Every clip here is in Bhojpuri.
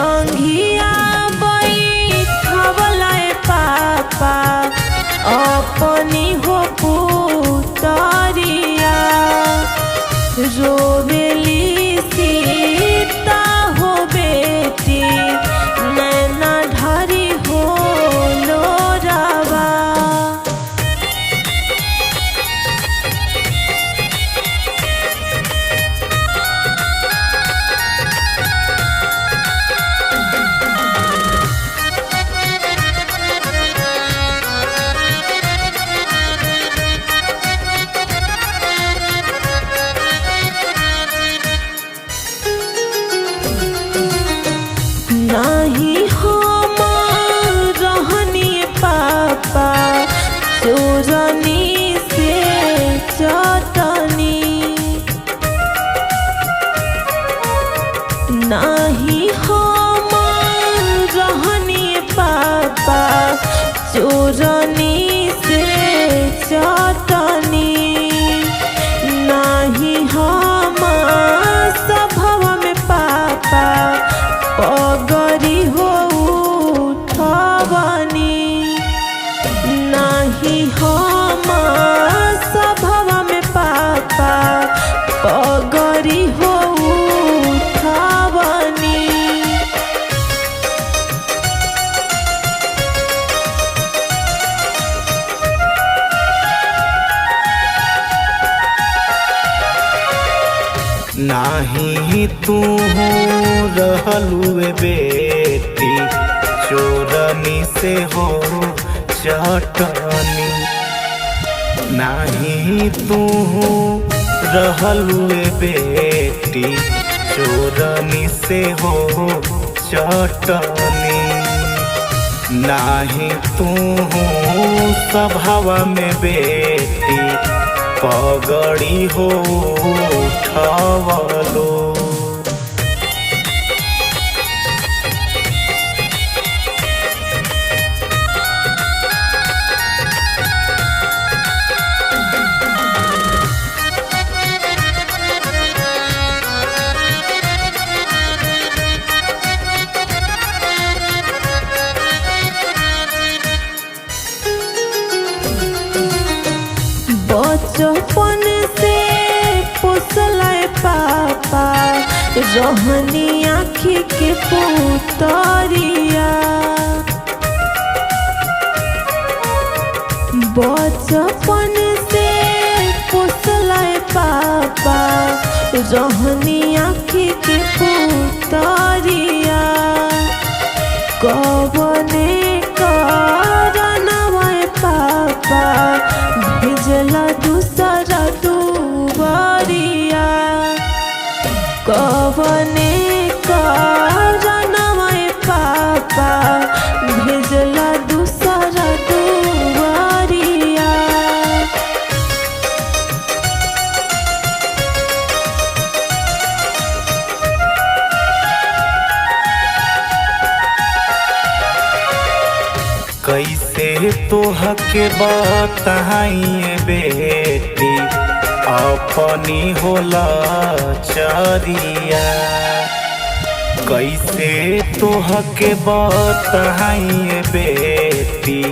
संघिया बैठवला पापा अपनी हो पुतरिया रोवेली सीता हो बेटी नैना ढारी हो लोरावा। नाही हम रहनी पापा चोरनी से चटनी नाही हम रहनी पापा चोरनी से चटनी नाही हम सभवा में पापा पगड़ी हो उठवनी नाही हम सभवा में पापा पगड़ी हो उठवनी। नाही तू रहलुए बेटी चोरनी से हो चटनी नाही तू रहलुए बेटी चोरनी से हो चटनी नाही तू सभावा में बेटी पगड़ी हो उठवलो। बचपन से पोसला पापा रहनी आँखी के पुतरिया बचपन से पोसला पापा रहनी आँखी के पुतरिया कवने करनवा पापा भेजला दूसरा दुआरिया कवने करनवा पापा भेजला दूसरा दुआरिया। कैसे तोहके बताइए बेटी अपनी होला चरिया कैसे तोहके बताइए बेटी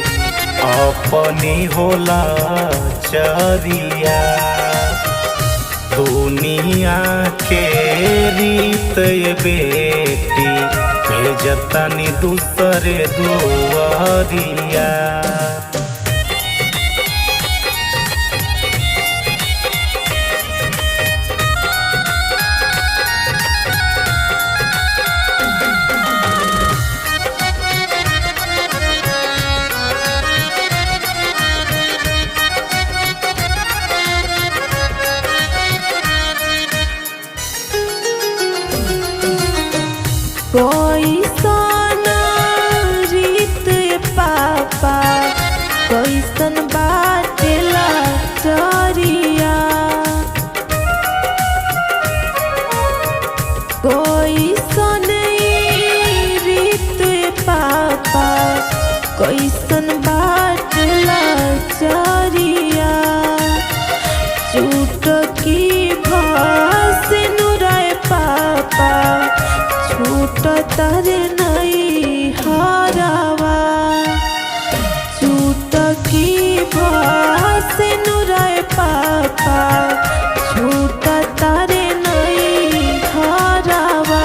अपनी होला चरिया दुनिया के रीत बेटी भेजतनी दूसरे दुआरिया। कैसन रीत पापा कैसन बाटेला चरिया कैसन रीत पापा कैसन बाटेला चरिया चुटकी भास नुराय पापा छूटता तारे नई हरावा छूट की भासे नुराए पापा छूट तारे नई हरावा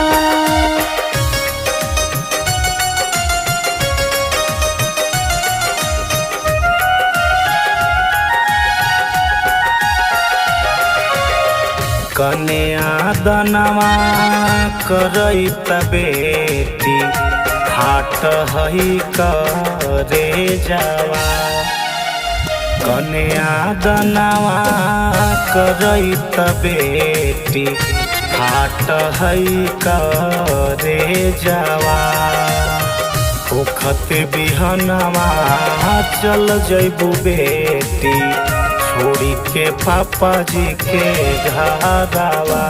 कन्या दनवा करई बेटी हाट हई करे जावा कन्या दनवा करई बेटी हाट हई करे जावा होखत बिहनवा चल जइबू बेटी छोड़ी के पापा जी के घरवा।